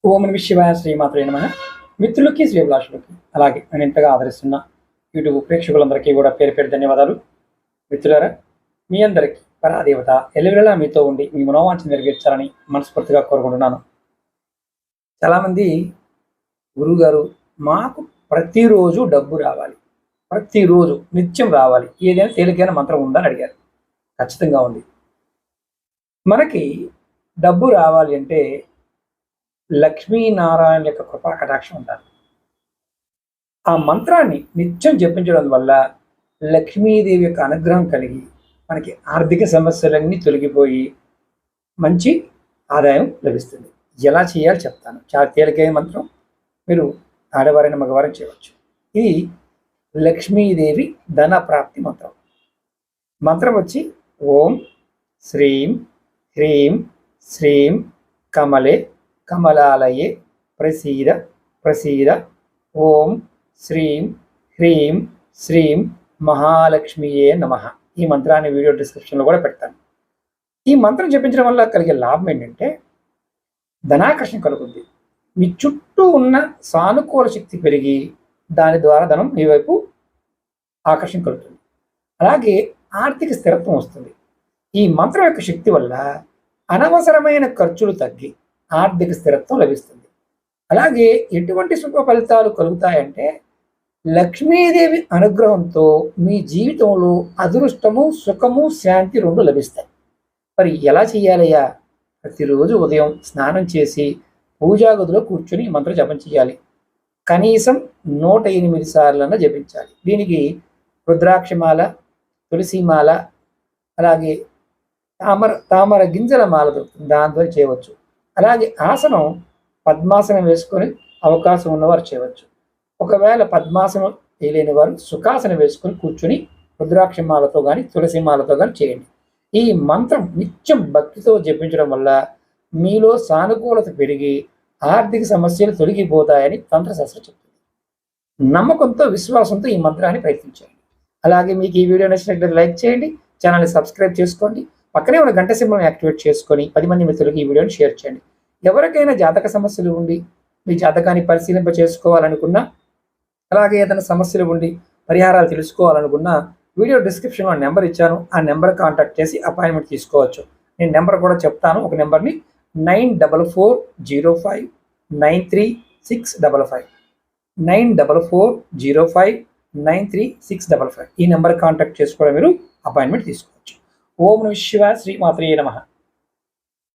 ఓం నమః శివాయ శ్రీమాత్రే నమః. మిత్రులకి శ్రీభిలాషులకి అలాగే నేను ఎంతగా ఆదరిస్తున్న యూట్యూబ్ ప్రేక్షకులందరికీ కూడా పేరు పేరు ధన్యవాదాలు. మిత్రులారా, మీ అందరికీ పరాదేవత ఎల్లవేళలా మీతో ఉండి మీ మనోవాంఛ నెరవేర్చాలని మనస్ఫూర్తిగా కోరుకుంటున్నాను. చాలామంది గురువుగారు మాకు ప్రతిరోజు డబ్బు రావాలి, ప్రతిరోజు నిత్యం రావాలి, ఏదైనా తేలికైన మంత్రం ఉందని అడిగారు. ఖచ్చితంగా ఉంది. మనకి డబ్బు రావాలి అంటే లక్ష్మీనారాయణ యొక్క కృపా కటాక్షం ఉండాలి. ఆ మంత్రాన్ని నిత్యం జపించడం వల్ల లక్ష్మీదేవి యొక్క అనుగ్రహం కలిగి మనకి ఆర్థిక సమస్యలన్నీ తొలగిపోయి మంచి ఆదాయం లభిస్తుంది. ఎలా చేయాలో చెప్తాను. చాలా తేలికైన మంత్రం, మీరు ఆడవారైన మగవారైన చేయవచ్చు. ఇది లక్ష్మీదేవి ధన ప్రాప్తి మంత్రం. మంత్రం వచ్చి ఓం శ్రీం హ్రీం శ్రీం కమలే కమలాలయే ప్రసీద ప్రసీద ఓం శ్రీం హ్రీం శ్రీం మహాలక్ష్మియే నమః. ఈ మంత్రాన్ని వీడియో డిస్క్రిప్షన్లో కూడా పెడతాను. ఈ మంత్రం జపించడం వల్ల కలిగే లాభం ఏంటంటే ధనాకర్షణ కలుగుతుంది. మీ చుట్టూ ఉన్న సానుకూల శక్తి పెరిగి దాని ద్వారా ధనం మీ వైపు ఆకర్షణ కలుగుతుంది. అలాగే ఆర్థిక స్థిరత్వం వస్తుంది. ఈ మంత్రం యొక్క శక్తి వల్ల అనవసరమైన ఖర్చులు తగ్గి ఆర్థిక స్థిరత్వం లభిస్తుంది. అలాగే ఎటువంటి శుభ ఫలితాలు కలుగుతాయంటే లక్ష్మీదేవి అనుగ్రహంతో మీ జీవితంలో అదృష్టము, సుఖము, శాంతి రెండు లభిస్తాయి. మరి ఎలా చేయాలయ్యా? ప్రతిరోజు ఉదయం స్నానం చేసి పూజా గదిలో కూర్చొని మంత్ర జపం చేయాలి. కనీసం 108 సార్లన్నా జపించాలి. దీనికి రుద్రాక్షమాల, తులసిమాల, అలాగే తామర గింజల మాల దొరుకుతుంది, దాంతో చేయవచ్చు. అలాగే ఆసనం పద్మాసనం వేసుకొని అవకాశం ఉన్నవారు చేయవచ్చు. ఒకవేళ పద్మాసనం వేయలేని వారు సుఖాసనం వేసుకొని కూర్చుని రుద్రాక్షమాలతో కానీ తులసిమాలతో కానీ చేయండి. ఈ మంత్రం నిత్యం భక్తితో జపించడం వల్ల మీలో సానుకూలత పెరిగి ఆర్థిక సమస్యలు తొలగిపోతాయని తంత్రశాస్త్రం చెప్తుంది. నమ్మకంతో, విశ్వాసంతో ఈ మంత్రాన్ని ప్రయత్నించండి. అలాగే మీకు ఈ వీడియో నచ్చినట్లయితే లైక్ చేయండి, ఛానల్ని సబ్స్క్రైబ్ చేసుకోండి, పక్కనే ఉన్న గంట సింబల్ని యాక్టివేట్ చేసుకొని 10 మంది మిత్రులకు ఈ వీడియోని షేర్ చేయండి. ఎవరికైనా జాతక సమస్యలు ఉండి మీ జాతకాన్ని పరిశీలింప చేసుకోవాలనుకున్నా, అలాగే ఏదైనా సమస్యలు ఉండి పరిహారాలు తెలుసుకోవాలనుకున్నా వీడియో డిస్క్రిప్షన్లో నెంబర్ ఇచ్చాను. ఆ నెంబర్ కాంటాక్ట్ చేసి అపాయింట్మెంట్ తీసుకోవచ్చు. నేను నెంబర్ కూడా చెప్తాను. ఒక నెంబర్ని 9440593655 9440593655 ఈ నెంబర్ కాంటాక్ట్ చేసుకోవడం మీరు అపాయింట్మెంట్ తీసుకోవచ్చు. ఓం నమః శివాయ శ్రీమాత్రే నమః.